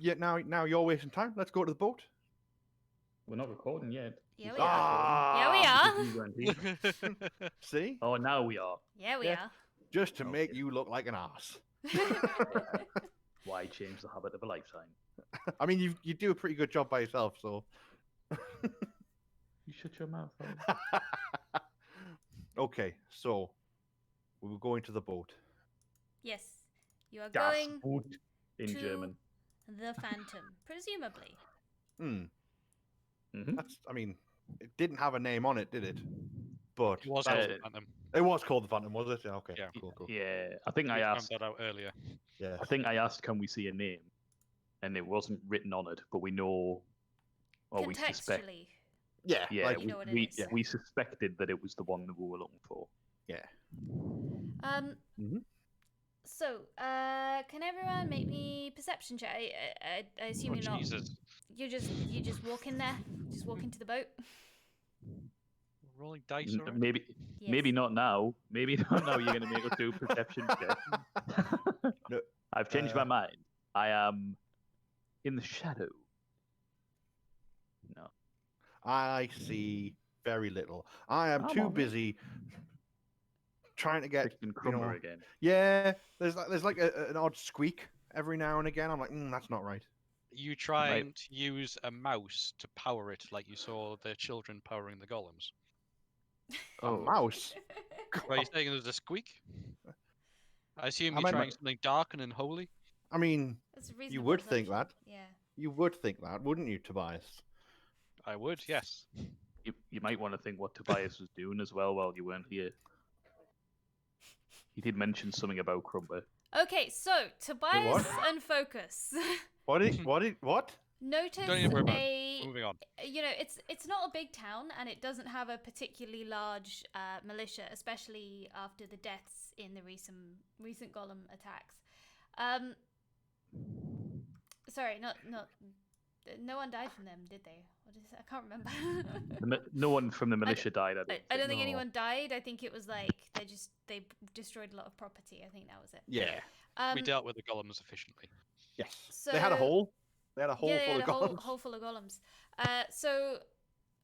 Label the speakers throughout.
Speaker 1: Yeah, now you're wasting time. Let's go to the boat.
Speaker 2: We're not recording yet.
Speaker 3: Yeah,
Speaker 2: You
Speaker 3: we
Speaker 2: stopped
Speaker 3: are. Yeah,
Speaker 2: recording.
Speaker 3: we
Speaker 2: You weren't here.
Speaker 1: See?
Speaker 2: Oh, now we are.
Speaker 3: Yeah, we
Speaker 1: Yeah.
Speaker 3: are.
Speaker 1: Just to
Speaker 2: Okay.
Speaker 1: make you look like an ass.
Speaker 2: Why change the habit of a lifetime?
Speaker 1: I mean, you do a pretty good job by yourself, so.
Speaker 2: You shut your mouth.
Speaker 1: Okay, so we were going to the boat.
Speaker 3: Yes, you are
Speaker 2: Das
Speaker 3: going
Speaker 2: Boot in
Speaker 3: to
Speaker 2: German.
Speaker 3: the Phantom, presumably.
Speaker 1: That's. I mean, it didn't have a name on it, did it? But
Speaker 4: It was called the Phantom.
Speaker 1: It was called the Phantom, was it? Yeah, okay.
Speaker 4: Yeah.
Speaker 1: Cool.
Speaker 2: Yeah, I think I
Speaker 4: We found
Speaker 2: asked.
Speaker 4: that out earlier.
Speaker 1: Yeah.
Speaker 2: I think I asked, can we see a name? And it wasn't written on it, but we know, or we suspect.
Speaker 3: Contextually.
Speaker 1: Yeah.
Speaker 2: Yeah,
Speaker 1: like,
Speaker 3: You know what it is.
Speaker 2: we suspected that it was the one that we were looking for.
Speaker 1: yeah.
Speaker 3: So, can everyone make me perception check? I assume you're not.
Speaker 4: Jesus.
Speaker 3: You just walk in there. Just walk into the boat.
Speaker 4: We're rolling dice already?
Speaker 2: Maybe not now. Maybe not now. You're going to make us do a perception check.
Speaker 1: No,
Speaker 2: I've changed my mind. I am in the shadow. No.
Speaker 1: I see very little. I am
Speaker 2: I'm
Speaker 1: too
Speaker 2: on it.
Speaker 1: busy trying to get.
Speaker 2: Fixing Crumber again.
Speaker 1: Yeah, there's like an odd squeak every now and again. I'm like, that's not right.
Speaker 4: You trying to use a mouse to power it like you saw the children powering the golems?
Speaker 1: A mouse.
Speaker 4: Are you saying there's a squeak? I assume
Speaker 1: I
Speaker 4: you're
Speaker 1: meant
Speaker 4: trying
Speaker 1: like-
Speaker 4: something dark and unholy?
Speaker 1: I mean,
Speaker 3: That's a
Speaker 1: you
Speaker 3: reasonable
Speaker 1: would think
Speaker 3: assumption.
Speaker 1: that.
Speaker 3: Yeah.
Speaker 1: You would think that, wouldn't you, Tobias?
Speaker 4: I would, yes.
Speaker 2: You might want to think what Tobias was doing as well while you weren't here. He did mention something about Crumber.
Speaker 3: Okay, so Tobias and Focus.
Speaker 1: What?
Speaker 3: Notice
Speaker 4: Don't even worry about it. Moving on.
Speaker 3: You know, it's not a big town, and it doesn't have a particularly large militia, especially after the deaths in the recent golem attacks. Sorry, not. No one died from them, did they? What is it? I can't remember.
Speaker 2: No one from the militia died.
Speaker 3: I don't think anyone died. I think it was like they destroyed a lot of property. I think that was it.
Speaker 1: Yeah.
Speaker 4: We dealt with the golems efficiently.
Speaker 1: Yes.
Speaker 3: So,
Speaker 1: they had a hole. They had a hole full of golems.
Speaker 3: Hole full of golems. So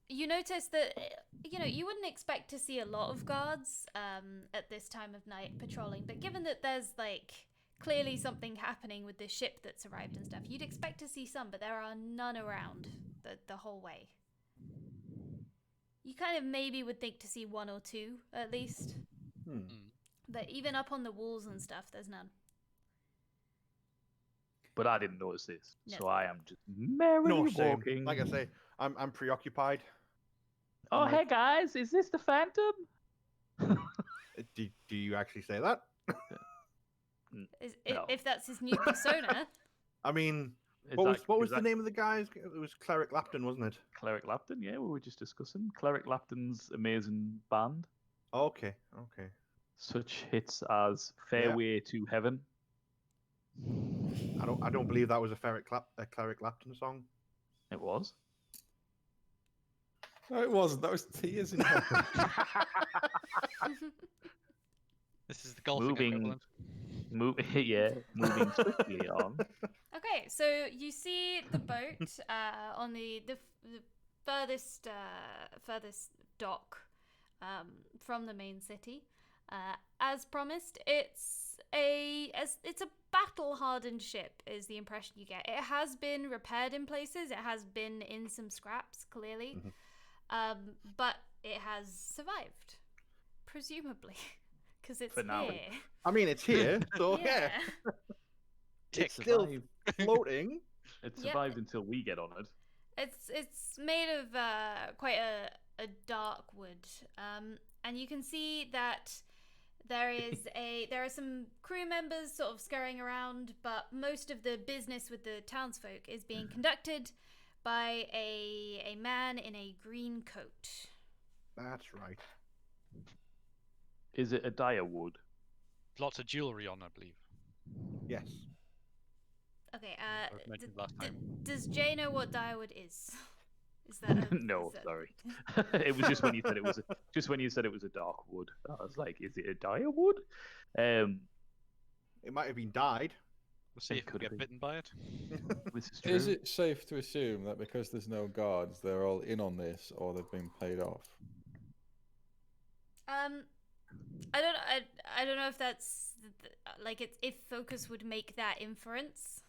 Speaker 3: you notice that you wouldn't expect to see a lot of guards at this time of night patrolling, but given that there's like clearly something happening with the ship that's arrived and stuff, you'd expect to see some, but there are none around the whole way. You kind of maybe would think to see one or two at least, but even up on the walls and stuff, there's none.
Speaker 2: But I didn't notice this,
Speaker 3: No.
Speaker 2: so I am just merrily
Speaker 1: same.
Speaker 2: walking.
Speaker 1: Like I say, I'm preoccupied.
Speaker 2: Oh, hey guys, is this the Phantom?
Speaker 1: Do you actually say that?
Speaker 2: No.
Speaker 3: If that's his new persona.
Speaker 1: I mean,
Speaker 2: Is
Speaker 1: what was
Speaker 2: that
Speaker 1: the name of the guys? It was Cleric Lapton, wasn't it?
Speaker 2: Cleric Lapton? Yeah, we were just discussing Cleric Lapton's amazing band.
Speaker 1: Okay.
Speaker 2: Such hits as Fairway to Heaven.
Speaker 1: I don't believe that was a Cleric Lapton song.
Speaker 2: It was.
Speaker 5: No, it wasn't. That was Tears in Heaven.
Speaker 4: This is the golfing equivalent.
Speaker 2: Moving swiftly on.
Speaker 3: Okay, so you see the boat on the furthest dock from the main city. As promised, it's a battle-hardened ship, is the impression you get. It has been repaired in places. It has been in some scraps, clearly, but it has survived, presumably, because it's here.
Speaker 1: I mean, it's here, so yeah. It's still floating.
Speaker 2: It survived until we get on it.
Speaker 3: It's made of quite a dark wood, and you can see that there are some crew members sort of scurrying around, but most of the business with the townsfolk is being conducted by a man in a green coat.
Speaker 1: That's right.
Speaker 2: Is it a dire wood?
Speaker 4: Lots of jewellery on, I believe.
Speaker 1: Yes.
Speaker 3: Okay,
Speaker 4: I've mentioned last time.
Speaker 3: does Jay know what direwood is? Is that
Speaker 2: No, sorry. It was just when you said it was a dark wood. I was like, is it a dire wood?
Speaker 1: It might have been dyed.
Speaker 4: We'll see if we
Speaker 2: could
Speaker 4: get
Speaker 2: be.
Speaker 4: bitten by it.
Speaker 2: This is true.
Speaker 5: Is it safe to assume that because there's no guards, they're all in on this, or they've been paid off?
Speaker 3: I don't know if that's like if Focus would make that inference.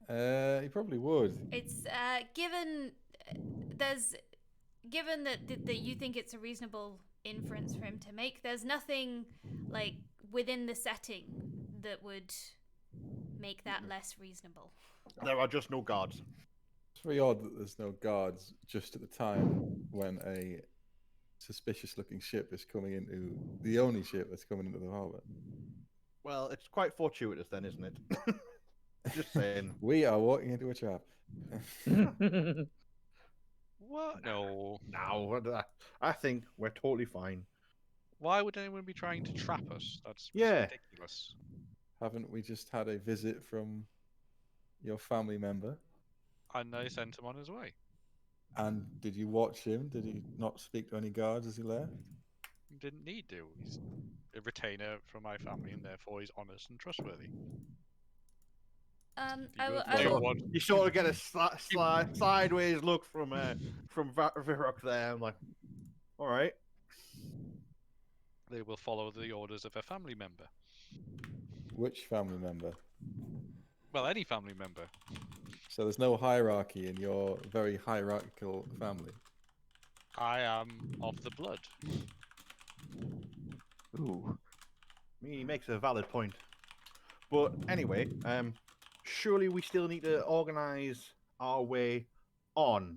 Speaker 5: He probably would.
Speaker 3: It's given given that you think it's a reasonable inference for him to make. There's nothing like within the setting that would make that less reasonable.
Speaker 1: There are just no guards.
Speaker 5: It's very odd that there's no guards just at the time when a suspicious-looking ship is coming into the only ship that's coming into the harbour.
Speaker 1: Well, it's quite fortuitous then, isn't it? Just saying.
Speaker 5: We are walking into a trap.
Speaker 4: What? No.
Speaker 1: No, I think we're totally fine.
Speaker 4: Why would anyone be trying to trap us? That's
Speaker 1: Yeah.
Speaker 4: ridiculous.
Speaker 5: Haven't we just had a visit from your family member?
Speaker 4: And I sent him on his way.
Speaker 5: And did you watch him? Did he not speak to any guards as he left?
Speaker 4: He didn't need to. He's a retainer from my family, and therefore he's honest and trustworthy.
Speaker 1: You sort of get a sideways look from Virok there. I'm like, all right.
Speaker 4: They will follow the orders of a family member.
Speaker 5: Which family member?
Speaker 4: Well, any family member.
Speaker 5: So there's no hierarchy in your very hierarchical family.
Speaker 4: I am of the blood.
Speaker 2: Ooh.
Speaker 1: He makes a valid point. But anyway, surely we still need to organize our way onto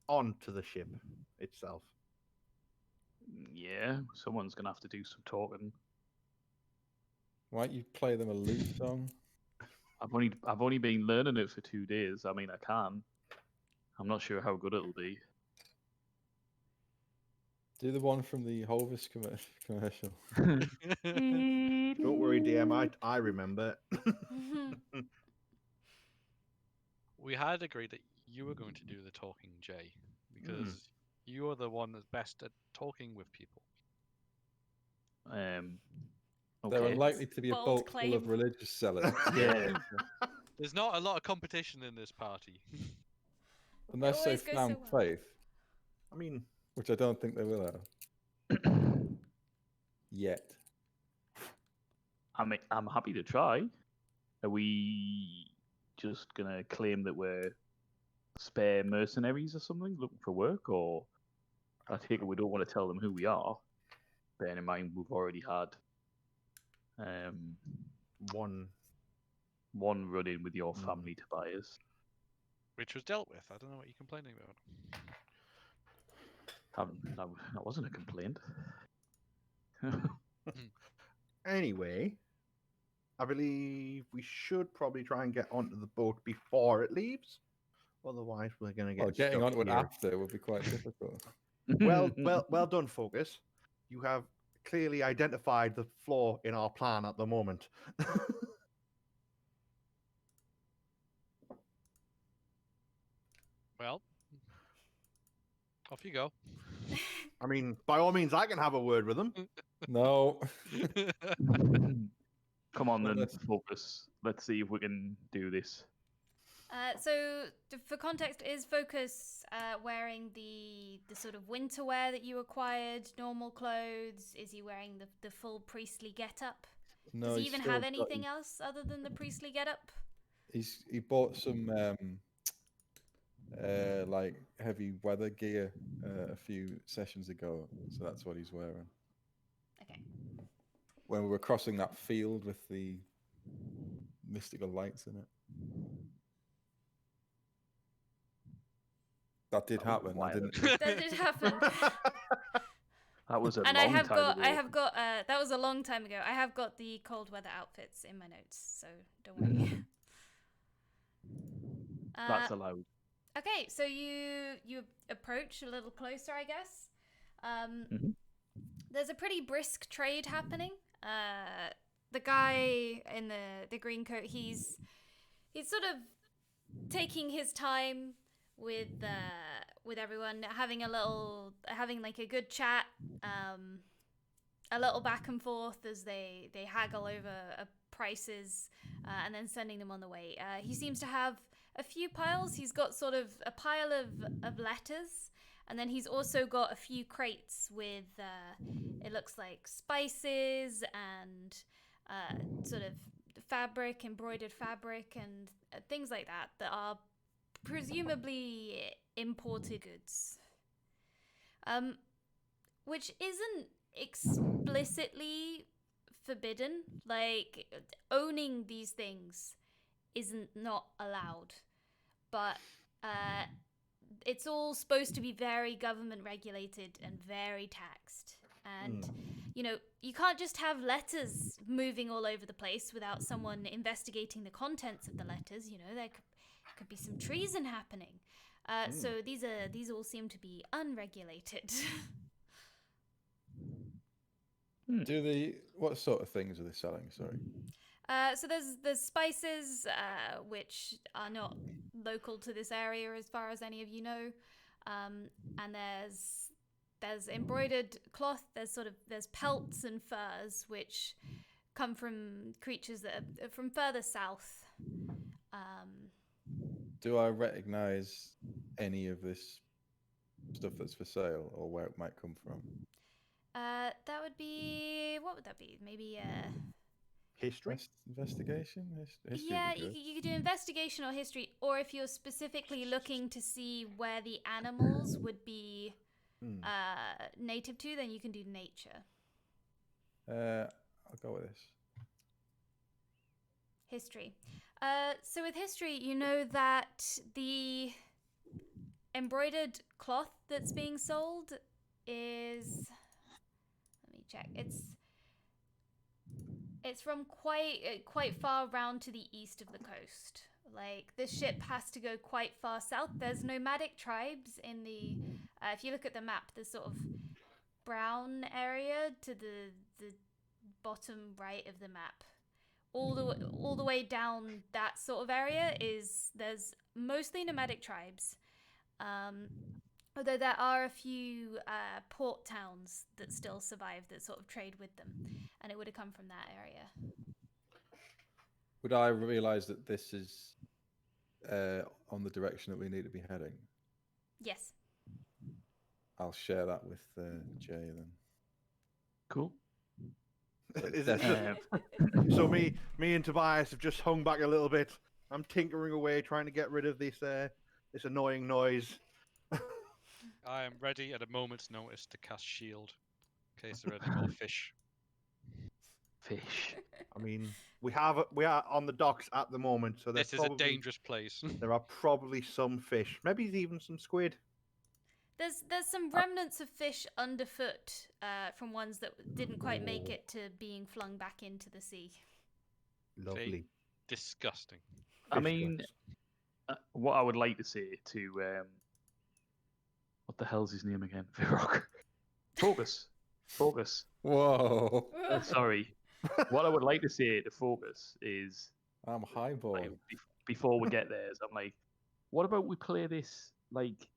Speaker 1: the ship itself.
Speaker 2: Yeah, someone's gonna have to do some talking.
Speaker 5: Why don't you play them a lute song?
Speaker 2: I've only been learning it for 2 days. I mean, I can. I'm not sure how good it'll be.
Speaker 5: Do the one from the Hovis commercial.
Speaker 1: Don't worry, DM. I remember.
Speaker 4: We had agreed that you were going to do the talking, Jay, because you are the one that's best at talking with people.
Speaker 5: They're
Speaker 2: Okay.
Speaker 5: unlikely to be a
Speaker 3: Bold
Speaker 5: boat full of
Speaker 3: claim.
Speaker 5: religious sellers.
Speaker 2: Yeah.
Speaker 4: There's not a lot of competition in this party.
Speaker 5: Unless they
Speaker 3: always goes so
Speaker 5: found
Speaker 3: well.
Speaker 5: faith,
Speaker 1: I mean,
Speaker 5: which I don't think they will have. Yet.
Speaker 2: I'm happy to try. Are we just gonna claim that we're spare mercenaries or something looking for work, or I take it we don't want to tell them who we are? Bearing in mind we've already had
Speaker 1: one.
Speaker 2: run-in with your family, Tobias.
Speaker 4: Which was dealt with. I don't know what you're complaining about.
Speaker 2: That wasn't a complaint.
Speaker 1: Anyway, I believe we should probably try and get onto the boat before it leaves. Otherwise, we're going to get
Speaker 5: Well, getting
Speaker 1: stuck
Speaker 5: onto it
Speaker 1: here.
Speaker 5: after would be quite difficult.
Speaker 1: Well done, Focus. You have clearly identified the flaw in our plan at the moment.
Speaker 4: Well, off you go.
Speaker 1: I mean, by all means, I can have a word with them.
Speaker 5: No.
Speaker 2: Come on then,
Speaker 5: Let's-
Speaker 2: Focus. Let's see if we can do this.
Speaker 3: So, for context, is Focus wearing the sort of winter wear that you acquired, normal clothes? Is he wearing the full priestly getup?
Speaker 5: No,
Speaker 3: Does he
Speaker 5: he's
Speaker 3: even
Speaker 5: still
Speaker 3: have
Speaker 5: got
Speaker 3: anything
Speaker 5: his-
Speaker 3: else other than the priestly getup?
Speaker 5: He bought some like heavy weather gear a few sessions ago, so that's what he's wearing.
Speaker 3: Okay.
Speaker 5: When we were crossing that field with the mystical lights in it. That did
Speaker 2: That was
Speaker 5: happen. I
Speaker 2: wild.
Speaker 5: didn't.
Speaker 3: That did happen.
Speaker 2: That was a
Speaker 3: And
Speaker 2: long
Speaker 3: I have
Speaker 2: time
Speaker 3: got,
Speaker 2: ago.
Speaker 3: that was a long time ago. I have got the cold weather outfits in my notes, so don't worry.
Speaker 2: That's allowed.
Speaker 3: Okay, so you approach a little closer, I guess.
Speaker 2: Mhm.
Speaker 3: There's a pretty brisk trade happening. The guy in the green coat, he's sort of taking his time with everyone, having like a good chat, a little back and forth as they haggle over prices and then sending them on the way. He seems to have a few piles. He's got sort of a pile of letters, and then he's also got a few crates with, it looks like spices and sort of fabric, embroidered fabric, and things like that are presumably imported goods. Which isn't explicitly forbidden. Like, owning these things isn't not allowed. But it's all supposed to be very government regulated and very taxed. And, you know, you can't just have letters moving all over the place without someone investigating the contents of the letters. You know, there could be some treason happening. So these all seem to be unregulated.
Speaker 5: What sort of things are they selling? Sorry.
Speaker 3: So there's spices, which are not local to this area as far as any of you know, and there's embroidered cloth. There's pelts and furs which come from creatures that are from further south.
Speaker 5: Do I recognize any of this stuff that's for sale, or where it might come from?
Speaker 3: That would be, what would that be? Maybe
Speaker 1: History?
Speaker 5: Investigation? History
Speaker 3: yeah,
Speaker 5: would be good.
Speaker 3: you could do investigation or history, or if you're specifically looking to see where the animals would be native to, then you can do nature.
Speaker 5: I'll go with this.
Speaker 3: History. So with history, you know that the embroidered cloth that's being sold is, let me check. It's from quite far round to the east of the coast. Like, this ship has to go quite far south. There's nomadic tribes in the, if you look at the map, the sort of brown area to the bottom right of the map. All the way down that sort of area there's mostly nomadic tribes. Although there are a few port towns that still survive that sort of trade with them, and it would have come from that area.
Speaker 5: Would I realise that this is on the direction that we need to be heading?
Speaker 3: Yes.
Speaker 5: I'll share that with Jay then.
Speaker 2: Cool.
Speaker 1: Is it so me and Tobias have just hung back a little bit. I'm tinkering away, trying to get rid of this annoying noise.
Speaker 4: I am ready at a moment's notice to cast shield in case there are any more fish.
Speaker 2: Fish.
Speaker 1: I mean, we are on the docks at the moment, so
Speaker 4: This is a dangerous place.
Speaker 1: There are probably some fish, maybe even some squid.
Speaker 3: There's some remnants of fish underfoot from ones that didn't quite make it to being flung back into the sea.
Speaker 1: Lovely.
Speaker 4: Disgusting.
Speaker 2: I mean, what I would like to say to what the hell's his name again? Virok. Focus.
Speaker 5: Whoa!
Speaker 2: Sorry. What I would like to say to Focus is,
Speaker 5: I'm highballing.
Speaker 2: before we get there, is I'm like, what about we play this like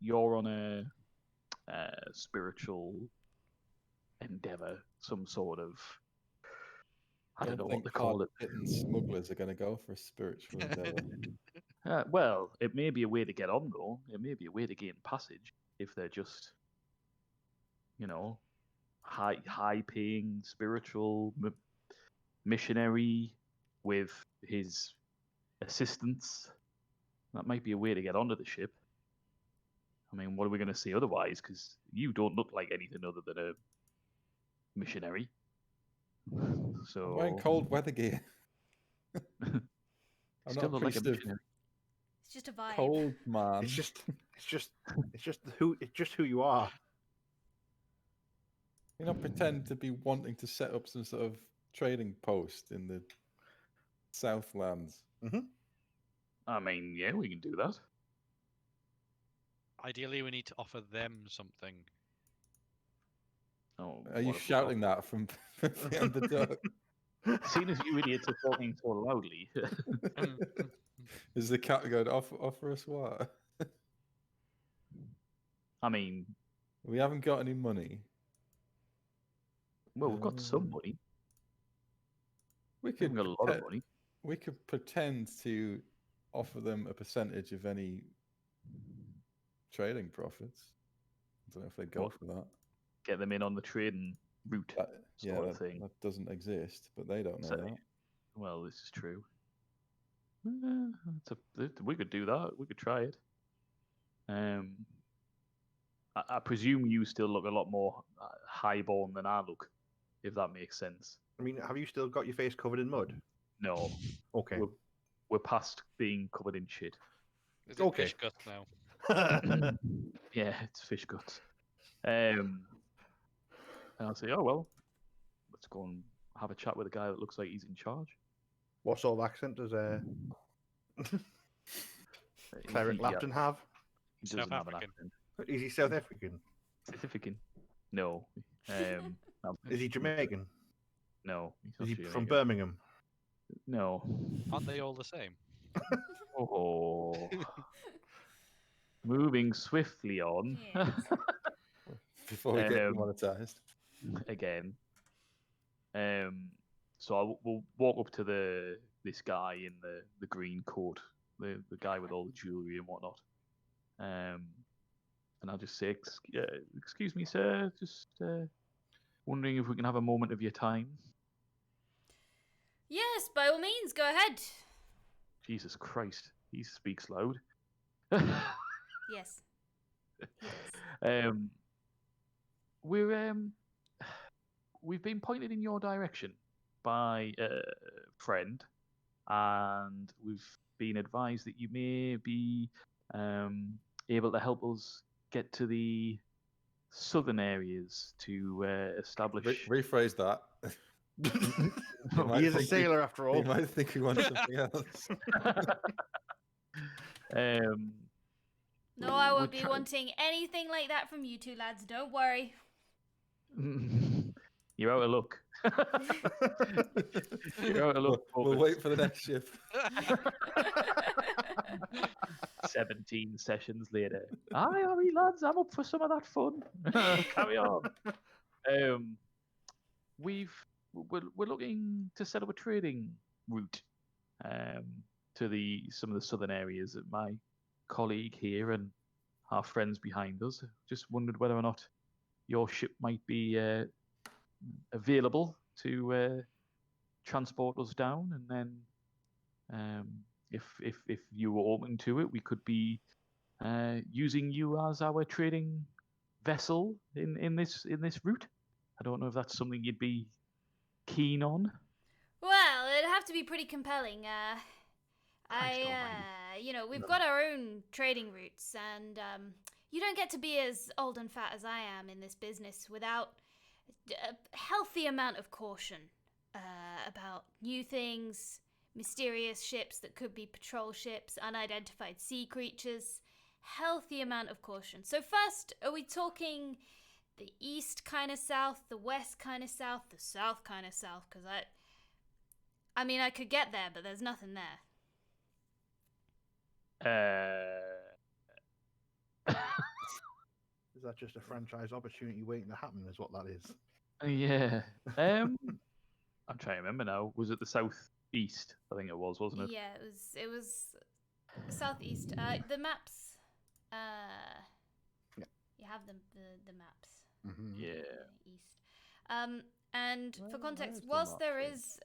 Speaker 2: you're on a spiritual endeavor, some sort of, I don't know what to call it.
Speaker 5: And smugglers are going to go for a spiritual endeavor.
Speaker 2: Well, it may be a way to get on, though. It may be a way to gain passage if they're just, you know, high-paying spiritual missionary with his assistants. That might be a way to get onto the ship. I mean, what are we going to say otherwise? Because you don't look like anything other than a missionary. So
Speaker 5: I'm wearing cold weather gear. I'm
Speaker 2: still
Speaker 5: not a
Speaker 2: look like a
Speaker 5: priest of
Speaker 2: missionary.
Speaker 3: It's just a vibe.
Speaker 5: cold, man.
Speaker 1: It's just who you are.
Speaker 5: You not pretend to be wanting to set up some sort of trading post in the Southlands.
Speaker 2: I mean, yeah, we can do that.
Speaker 4: Ideally, we need to offer them something.
Speaker 2: Oh,
Speaker 5: Are you shouting that from beyond the dock?
Speaker 2: Seeing as you idiots are talking so loudly.
Speaker 5: Is the cat going to offer us what?
Speaker 2: I mean,
Speaker 5: We haven't got any money.
Speaker 2: well, we've got some money.
Speaker 5: We
Speaker 2: We
Speaker 5: could
Speaker 2: haven't got a lot of
Speaker 5: pretend-
Speaker 2: money.
Speaker 5: we could pretend to offer them a percentage of any trading profits. I don't know if they go
Speaker 2: What?
Speaker 5: for that.
Speaker 2: Get them in on the trading route sort of thing.
Speaker 5: That doesn't exist, but they don't know
Speaker 2: So-
Speaker 5: that.
Speaker 2: Well, this is true. We could do that. We could try it. I presume you still look a lot more highborn than I look, if that makes sense.
Speaker 1: I mean, have you still got your face covered in mud?
Speaker 2: No,
Speaker 1: Okay.
Speaker 2: we're past being covered in shit.
Speaker 4: Is it
Speaker 1: Okay.
Speaker 4: fish guts now?
Speaker 2: Yeah, it's fish guts. And I'll say, oh well, let's go and have a chat with a guy that looks like he's in charge.
Speaker 1: What sort of accent does Cleric
Speaker 2: He-
Speaker 1: Lapton have?
Speaker 2: He
Speaker 4: South
Speaker 2: doesn't have an
Speaker 4: African.
Speaker 2: accent.
Speaker 1: Is he South African?
Speaker 2: South African? No.
Speaker 1: Is he Jamaican?
Speaker 2: No. He's
Speaker 1: Is
Speaker 2: not
Speaker 1: he from
Speaker 2: Jamaican.
Speaker 1: Birmingham?
Speaker 2: No.
Speaker 4: Aren't they all the same?
Speaker 2: Oh. Moving swiftly on.
Speaker 3: Yes.
Speaker 5: Before we get
Speaker 2: Um,
Speaker 5: demonetized.
Speaker 2: Again. So we'll walk up to this guy in the green coat, the guy with all the jewelry and whatnot. And I'll just say, excuse me, sir, just wondering if we can have a moment of your time.
Speaker 3: Yes, by all means, go ahead.
Speaker 2: Jesus Christ, he speaks loud.
Speaker 3: Yes. He does.
Speaker 2: We've been pointed in your direction by a friend, and we've been advised that you may be able to help us get to the southern areas to establish.
Speaker 5: Rephrase that.
Speaker 1: He is a sailor after
Speaker 5: You
Speaker 1: all.
Speaker 5: might think we want something else.
Speaker 3: No, I
Speaker 2: we're
Speaker 3: won't be
Speaker 2: try-
Speaker 3: wanting anything like that from you two lads. Don't worry.
Speaker 2: You're out of luck. You're out of luck.
Speaker 5: We'll wait for the next ship.
Speaker 2: 17 sessions later. Aye, aye, lads, I'm up for some of that fun. Carry on. We're looking to set up a trading route to some of the southern areas. That my colleague here and our friends behind us just wondered whether or not your ship might be available to transport us down, and then if you were open to it, we could be using you as our trading vessel in this route. I don't know if that's something you'd be keen on.
Speaker 3: Well, it'd have to be pretty compelling.
Speaker 2: Christ almighty.
Speaker 3: We've got our own trading routes, and you don't get to be as old and fat as I am in this business without a healthy amount of caution about new things, mysterious ships that could be patrol ships, unidentified sea creatures. Healthy amount of caution. So first, are we talking the east kind of south, the west kind of south, the south kind of south? Because I mean, I could get there, but there's nothing there.
Speaker 1: Is that just a franchise opportunity waiting to happen? Is what that is.
Speaker 2: Yeah. I'm trying to remember now. Was it the southeast? I think it was, wasn't it?
Speaker 3: Yeah, it was southeast. The maps.
Speaker 1: Yeah.
Speaker 3: You have the maps.
Speaker 1: Mm-hmm.
Speaker 2: Yeah.
Speaker 3: East. And for
Speaker 5: Well,
Speaker 3: context,
Speaker 5: there's the
Speaker 3: whilst
Speaker 5: map
Speaker 3: there
Speaker 5: thing.
Speaker 3: is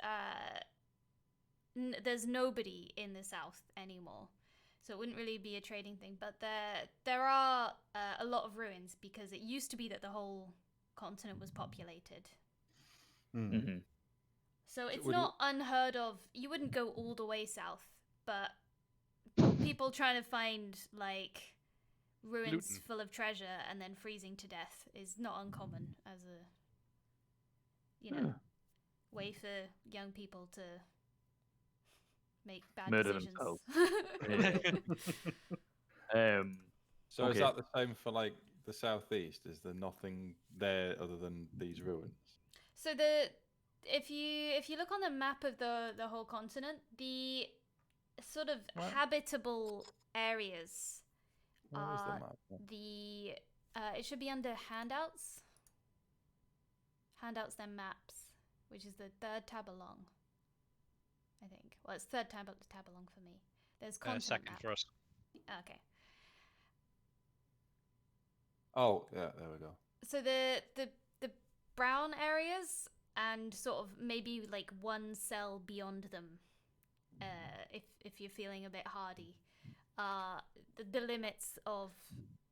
Speaker 3: there's nobody in the south anymore, so it wouldn't really be a trading thing. But there are a lot of ruins because it used to be that the whole continent was populated.
Speaker 2: Mm-hmm.
Speaker 3: So it's
Speaker 5: would you-
Speaker 3: not unheard of. You wouldn't go all the way south, but people trying to find like ruins
Speaker 4: Luton.
Speaker 3: full of treasure and then freezing to death is not uncommon as a way for young people to make bad
Speaker 2: Murder
Speaker 3: decisions.
Speaker 2: themselves.
Speaker 5: So is
Speaker 2: Okay.
Speaker 5: that the same for like the southeast? Is there nothing there other than these ruins?
Speaker 3: So if you look on the map of the whole continent, the sort of
Speaker 5: Right.
Speaker 3: habitable areas
Speaker 5: Where is the
Speaker 3: are
Speaker 5: map?
Speaker 3: the it should be under handouts then maps, which is the third tab along. I think. Well, it's third tab along for me. There's content
Speaker 4: Second
Speaker 3: map.
Speaker 4: for us.
Speaker 3: Okay.
Speaker 5: Oh, yeah, there we go.
Speaker 3: So the brown areas and sort of maybe like one cell beyond them, if you're feeling a bit hardy, are the limits of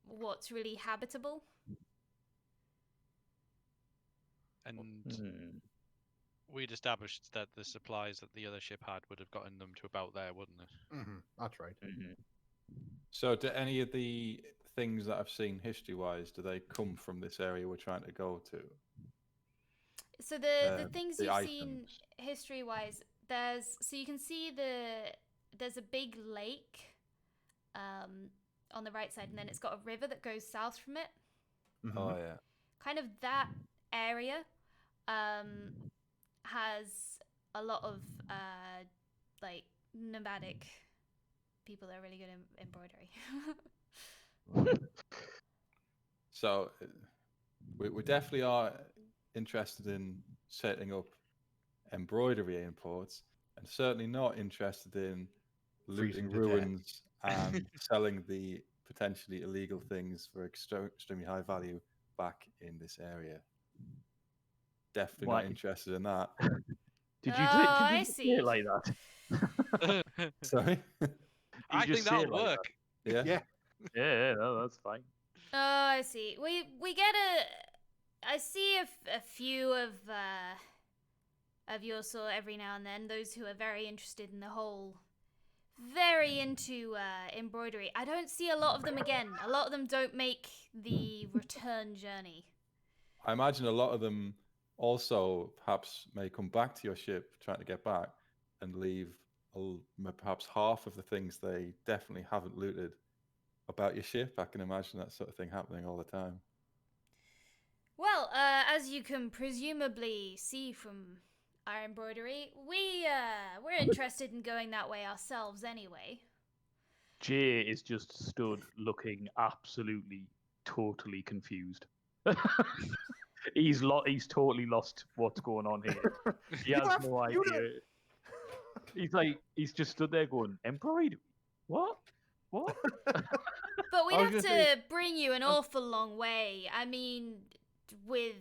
Speaker 3: what's really habitable.
Speaker 4: And
Speaker 2: Hmm.
Speaker 4: we'd established that the supplies that the other ship had would have gotten them to about there, wouldn't it?
Speaker 1: That's right.
Speaker 2: Mhm.
Speaker 5: So, do any of the things that I've seen history-wise, do they come from this area we're trying to go to?
Speaker 3: So the things
Speaker 5: the
Speaker 3: you've seen
Speaker 5: items.
Speaker 3: history-wise, so you can see there's a big lake on the right side, and then it's got a river that goes south from it.
Speaker 5: Oh, yeah.
Speaker 3: Kind of that area has a lot of like nomadic people that are really good in embroidery.
Speaker 5: So, we definitely are interested in setting up embroidery imports, and certainly not interested in
Speaker 1: Freezing
Speaker 5: looting
Speaker 1: to death.
Speaker 5: ruins and selling the potentially illegal things for extremely high value back in this area. Definitely
Speaker 2: Why-
Speaker 5: not interested in that.
Speaker 2: Did
Speaker 3: Oh,
Speaker 2: you
Speaker 3: I
Speaker 2: just say
Speaker 3: see.
Speaker 2: it like that?
Speaker 5: Sorry.
Speaker 4: I
Speaker 2: just
Speaker 4: think
Speaker 2: say
Speaker 4: that'll
Speaker 2: it like that?
Speaker 4: work.
Speaker 5: Yeah.
Speaker 1: Yeah.
Speaker 2: Yeah, no, that's fine.
Speaker 3: Oh, I see. We get I see a few of your sort every now and then. Those who are very interested in the whole, very into embroidery. I don't see a lot of them again. A lot of them don't make the return journey.
Speaker 5: I imagine a lot of them also perhaps may come back to your ship trying to get back and leave perhaps half of the things they definitely haven't looted about your ship. I can imagine that sort of thing happening all the time.
Speaker 3: Well, as you can presumably see from our embroidery, we're interested in going that way ourselves anyway.
Speaker 2: Jay is just stood looking absolutely, totally confused. He's totally lost what's going on here. He has no idea. He's just stood there going, embroidery? What? What?
Speaker 3: But we'd
Speaker 1: I was
Speaker 3: have
Speaker 1: gonna
Speaker 3: to
Speaker 1: say-
Speaker 3: bring you an awful long way. I mean, with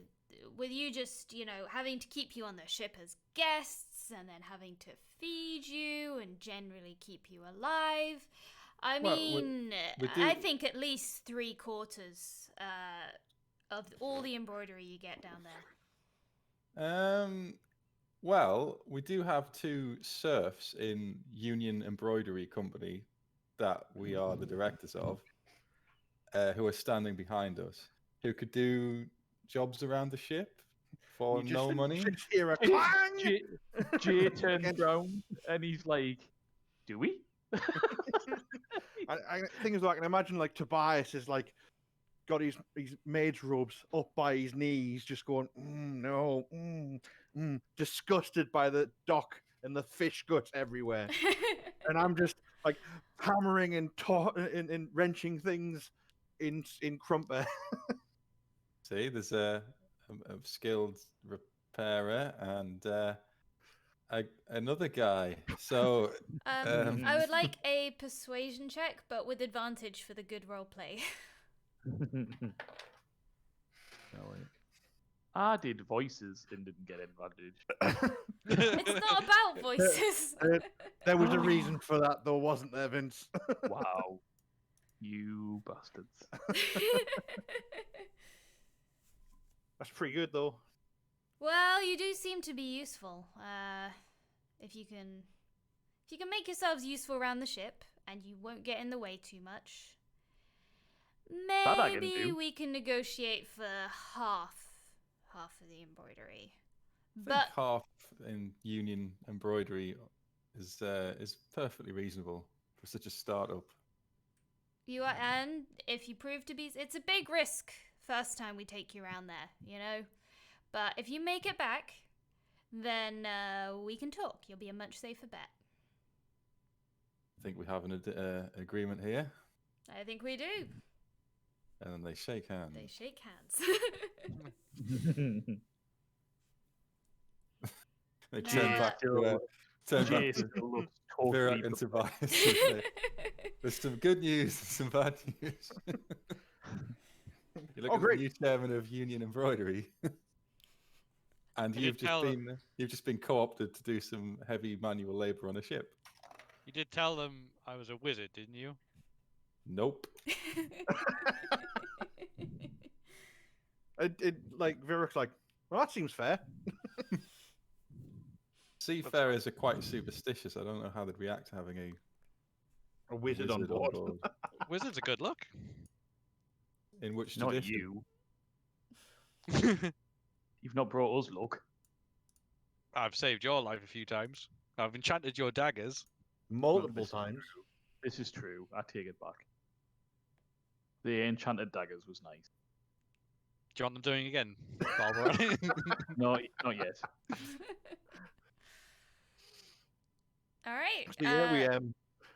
Speaker 3: you just, having to keep you on the ship as guests and then having to feed you and generally keep you alive. I
Speaker 5: Well,
Speaker 3: mean,
Speaker 5: we
Speaker 3: I
Speaker 5: do-
Speaker 3: think at least 3/4 of all the embroidery you get down there.
Speaker 5: Well, we do have two serfs in Union Embroidery Company that we are the directors of, who are standing behind us, who could do jobs around the ship for
Speaker 1: You
Speaker 5: no money.
Speaker 1: just hear a clang.
Speaker 2: Jay turns round and he's like, do we?
Speaker 1: I thing is, like, I can imagine like Tobias is like got his maid's robes up by his knees, just going, no, disgusted by the dock and the fish guts everywhere, and I'm just like hammering and and wrenching things in Crumper.
Speaker 5: See, there's a skilled repairer and another guy. So
Speaker 3: I would like a persuasion check, but with advantage for the good roleplay.
Speaker 2: I did voices and didn't get advantage.
Speaker 3: It's not about voices.
Speaker 1: There was a reason for that, though, wasn't there, Vince?
Speaker 2: Wow. You bastards.
Speaker 1: That's pretty good, though.
Speaker 3: Well, you do seem to be useful. If you can make yourselves useful around the ship, and you won't get in the way too much,
Speaker 2: That I can
Speaker 3: maybe
Speaker 2: do.
Speaker 3: we can negotiate for half of the embroidery.
Speaker 5: I think
Speaker 3: But
Speaker 5: half in Union Embroidery is perfectly reasonable for such a startup.
Speaker 3: and if you prove to be, it's a big risk first time we take you around there, But if you make it back, then we can talk. You'll be a much safer bet.
Speaker 5: I think we have an agreement here,
Speaker 3: I think we do.
Speaker 5: and then they shake hands.
Speaker 3: They shake hands.
Speaker 5: They turn
Speaker 3: Nah.
Speaker 5: back to Turn back
Speaker 2: Jay
Speaker 5: to
Speaker 2: still looks totally.
Speaker 5: Virak and Tobias. and say, There's some good news and some bad news. You look
Speaker 1: Oh,
Speaker 5: at
Speaker 1: great.
Speaker 5: the new chairman of Union Embroidery, and
Speaker 4: You
Speaker 5: you've just been co-opted to do some heavy manual labor on a ship.
Speaker 4: You did tell them I was a wizard, didn't you?
Speaker 5: Nope.
Speaker 1: Like Virak's like, well, that seems fair.
Speaker 5: Seafarers are quite superstitious. I don't know how they'd react to having
Speaker 1: A wizard on board.
Speaker 4: Wizard's a good look.
Speaker 5: In which
Speaker 2: Not
Speaker 5: tradition?
Speaker 2: you. You've not brought us luck.
Speaker 4: I've saved your life a few times. I've enchanted your daggers.
Speaker 1: Multiple times.
Speaker 2: This is true. I take it back. The enchanted daggers was nice.
Speaker 4: Do you want them doing again, Barbara?
Speaker 2: No, not yet.
Speaker 3: All right.
Speaker 1: So yeah,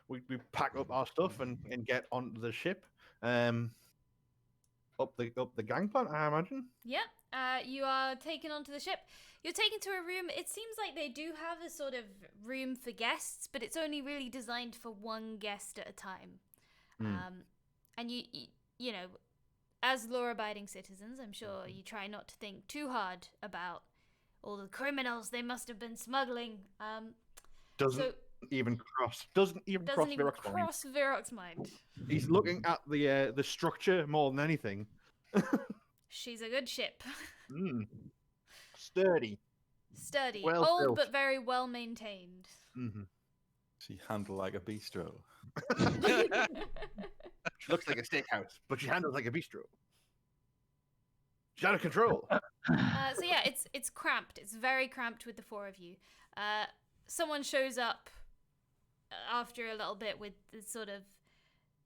Speaker 1: we pack up our stuff and get onto the ship. Up the gangplank, I imagine.
Speaker 3: Yep. You are taken onto the ship. You're taken to a room. It seems like they do have a sort of room for guests, but it's only really designed for one guest at a time. And you know, as law-abiding citizens, I'm sure you try not to think too hard about all the criminals they must have been smuggling.
Speaker 1: Doesn't even cross Virak's mind.
Speaker 3: cross Virok's mind.
Speaker 1: He's looking at the structure more than anything.
Speaker 3: She's a good ship.
Speaker 1: Sturdy.
Speaker 3: Sturdy.
Speaker 1: Well
Speaker 3: old
Speaker 1: built.
Speaker 3: but very well maintained.
Speaker 5: She handled like a bistro.
Speaker 1: She looks like a steakhouse, but she handles like a bistro. She's out of control.
Speaker 3: So yeah, it's cramped. It's very cramped with the four of you. Someone shows up after a little bit with sort of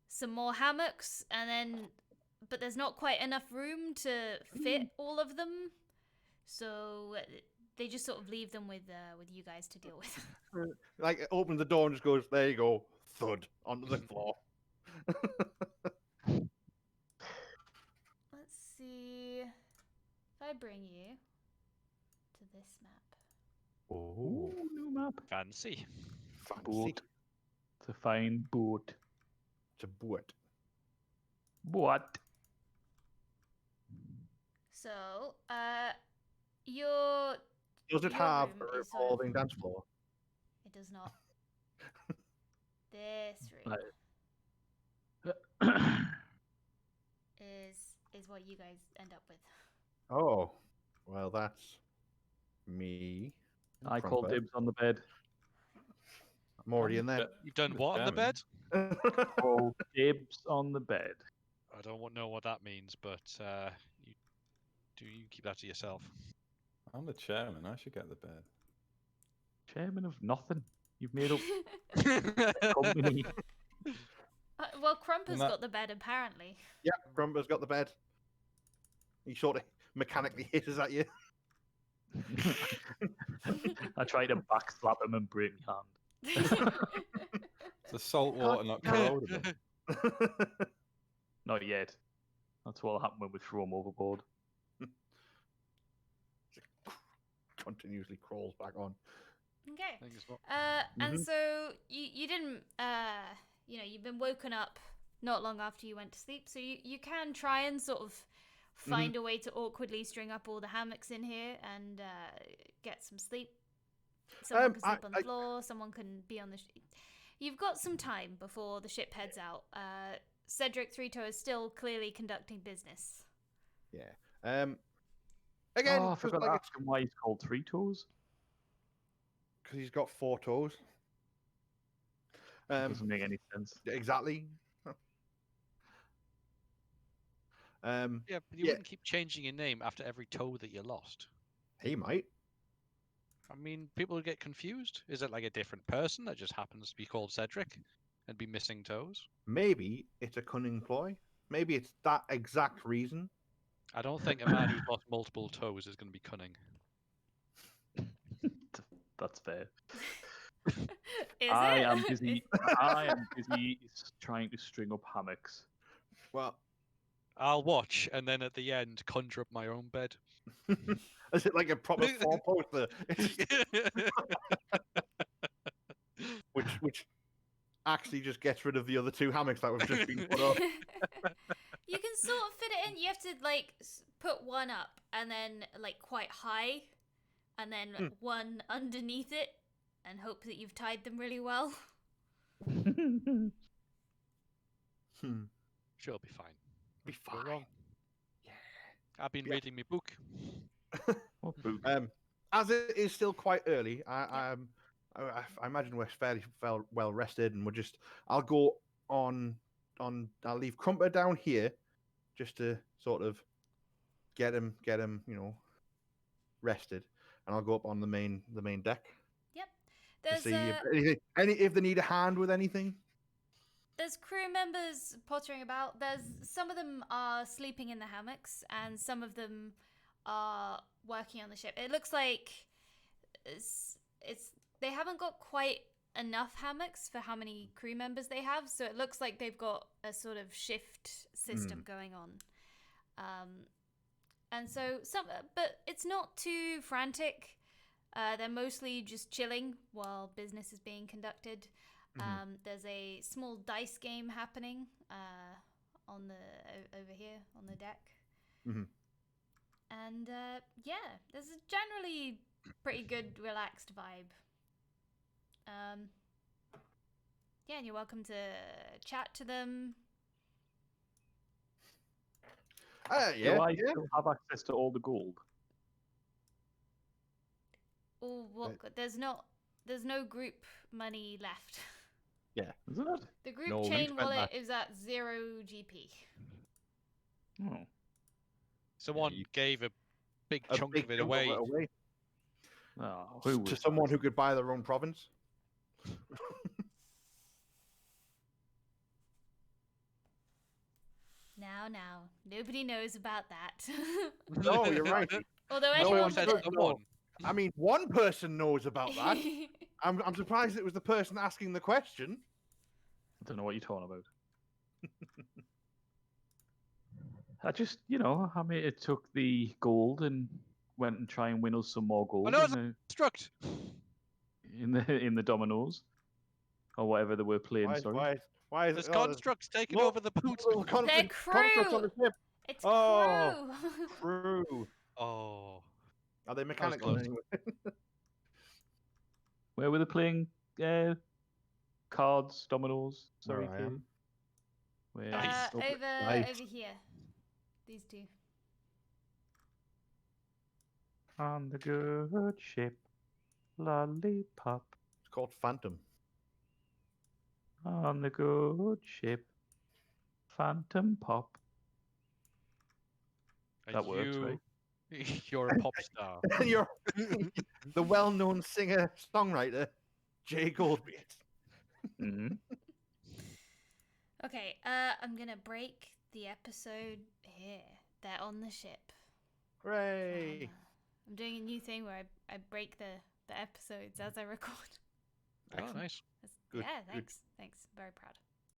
Speaker 3: some more hammocks, but there's not quite enough room to fit all of them, so they just sort of leave them with you guys to deal with.
Speaker 1: Like, opens the door and just goes, there you go, thud, onto the floor.
Speaker 3: Let's see if I bring you to this map.
Speaker 1: Oh,
Speaker 2: New map.
Speaker 4: Fancy.
Speaker 1: fancy.
Speaker 2: Boat. It's a fine boat.
Speaker 1: It's a boat.
Speaker 2: What?
Speaker 3: So, your
Speaker 1: Does it
Speaker 3: your
Speaker 1: have
Speaker 3: room
Speaker 1: a
Speaker 3: is sort of-
Speaker 1: revolving dance floor?
Speaker 3: It does not. This room is what you guys end up with.
Speaker 1: Oh, well, that's me.
Speaker 2: I call
Speaker 1: Crumpet.
Speaker 2: dibs on the bed.
Speaker 1: I'm already in there.
Speaker 4: You've done what on the
Speaker 5: Chairman.
Speaker 4: bed?
Speaker 2: Call dibs on the bed.
Speaker 4: I don't know what that means, but you keep that to yourself.
Speaker 5: I'm the chairman. I should get the bed.
Speaker 2: Chairman of nothing. You've made up company.
Speaker 3: Well, Crumpet's
Speaker 5: that-
Speaker 3: got the bed apparently.
Speaker 1: Yeah, Grumper's got the bed. He sort of mechanically hisses at you.
Speaker 2: I try to backslap him and break my hand.
Speaker 5: It's a salt water, not corrodable.
Speaker 2: Not yet. That's what'll happen when we throw him overboard.
Speaker 1: Continuously crawls back on.
Speaker 3: Okay.
Speaker 4: Think as well.
Speaker 3: And so you didn't, you've been woken up not long after you went to sleep, so you can try and sort of find a way to awkwardly string up all the hammocks in here and get some sleep. Someone can sleep on the floor, someone can be on the... You've got some time before the ship heads out. Cedric Three-Toe is still clearly conducting business.
Speaker 1: Yeah. Again,
Speaker 2: Oh, I forgot to
Speaker 1: like
Speaker 2: ask him why he's called Three Toes.
Speaker 1: because he's got 4 toes.
Speaker 2: Doesn't make any sense.
Speaker 1: Exactly.
Speaker 4: Yeah, but you wouldn't keep changing your name after every toe that you lost.
Speaker 1: He might.
Speaker 4: I mean, people would get confused. Is it like a different person that just happens to be called Cedric and be missing toes?
Speaker 1: Maybe it's a cunning ploy. Maybe it's that exact reason.
Speaker 4: I don't think a man who's lost multiple toes is going to be cunning.
Speaker 2: That's fair.
Speaker 3: Is
Speaker 2: I
Speaker 3: it?
Speaker 2: am busy. I am busy trying to string up hammocks.
Speaker 1: Well,
Speaker 4: I'll watch and then at the end conjure up my own bed.
Speaker 1: is it like a proper 4-poster? which actually just gets rid of the other 2 hammocks that we've just been put up.
Speaker 3: You can sort of fit it in. You have to like put one up and then like quite high, and then one underneath it, and hope that you've tied them really well.
Speaker 1: Hmm.
Speaker 4: Sure, it'll be fine.
Speaker 1: Be
Speaker 4: Go
Speaker 1: fine.
Speaker 4: wrong.
Speaker 1: Yeah.
Speaker 4: I've been
Speaker 1: Yeah.
Speaker 4: reading my book.
Speaker 2: What book?
Speaker 1: As it is still quite early, I imagine we're fairly well rested, and I'll go on. I'll leave Crumper down here, just to sort of get him, rested, and I'll go up on the main deck
Speaker 3: Yep.
Speaker 1: to
Speaker 3: There's
Speaker 1: see if they need a hand with anything.
Speaker 3: there's crew members pottering about. Some of them are sleeping in the hammocks, and some of them are working on the ship. It looks like it's they haven't got quite enough hammocks for how many crew members they have, so it looks like they've got a sort of shift system going on. And so but it's not too frantic. They're mostly just chilling while business is being conducted. There's a small dice game happening on over here on the deck. And yeah, there's a generally pretty good relaxed vibe. Yeah, and you're welcome to chat to them.
Speaker 1: Yeah.
Speaker 2: Do I still have access to all the gold?
Speaker 3: Oh, what? There's no group money left.
Speaker 2: Isn't it?
Speaker 3: The group
Speaker 5: No, we
Speaker 3: chain
Speaker 5: spent
Speaker 3: wallet
Speaker 5: that.
Speaker 3: is at 0 GP.
Speaker 2: Oh.
Speaker 4: Someone
Speaker 5: you-
Speaker 4: gave a big
Speaker 1: A
Speaker 4: chunk
Speaker 1: big
Speaker 4: of it
Speaker 1: chunk
Speaker 4: away.
Speaker 2: Oh, who
Speaker 1: to
Speaker 2: was
Speaker 1: someone
Speaker 2: that?
Speaker 1: who could buy their own province.
Speaker 3: Now, nobody knows about that.
Speaker 1: No, you're right.
Speaker 3: Although
Speaker 1: No
Speaker 3: anyone
Speaker 1: one
Speaker 4: said
Speaker 1: does
Speaker 3: would.
Speaker 1: know. I mean, one person knows about that. I'm surprised it was the person asking the question.
Speaker 2: I don't know what you're talking about. I just, I mean, it took the gold and went and try and win us some more gold
Speaker 4: no,
Speaker 2: in the dominoes or whatever they were playing. Sorry.
Speaker 1: Why is
Speaker 4: There's
Speaker 1: it?
Speaker 4: constructs taking
Speaker 1: look,
Speaker 4: over the boat.
Speaker 3: They're
Speaker 1: constructs on the ship.
Speaker 3: It's
Speaker 1: Oh.
Speaker 3: crew.
Speaker 1: True.
Speaker 4: Oh,
Speaker 1: Are they mechanical
Speaker 4: close.
Speaker 1: anyway?
Speaker 2: Where were they playing? Cards, dominoes. Sorry,
Speaker 1: Where I
Speaker 2: Katie.
Speaker 1: am.
Speaker 2: Where?
Speaker 4: Nice.
Speaker 3: Over here. These two.
Speaker 2: On the good ship, lollipop.
Speaker 1: It's called Phantom.
Speaker 2: On the good ship, phantom pop. That works, right?
Speaker 4: You're a pop star.
Speaker 1: And you're the well-known singer-songwriter, Jay Goldbeard.
Speaker 2: Mm-hmm.
Speaker 3: Okay, I'm gonna break the episode here. They're on the ship.
Speaker 1: Hooray!
Speaker 3: I'm doing a new thing where I break the episodes as I record.
Speaker 4: Oh, nice.
Speaker 1: Good,
Speaker 3: Yeah,
Speaker 1: good.
Speaker 3: thanks. Very proud.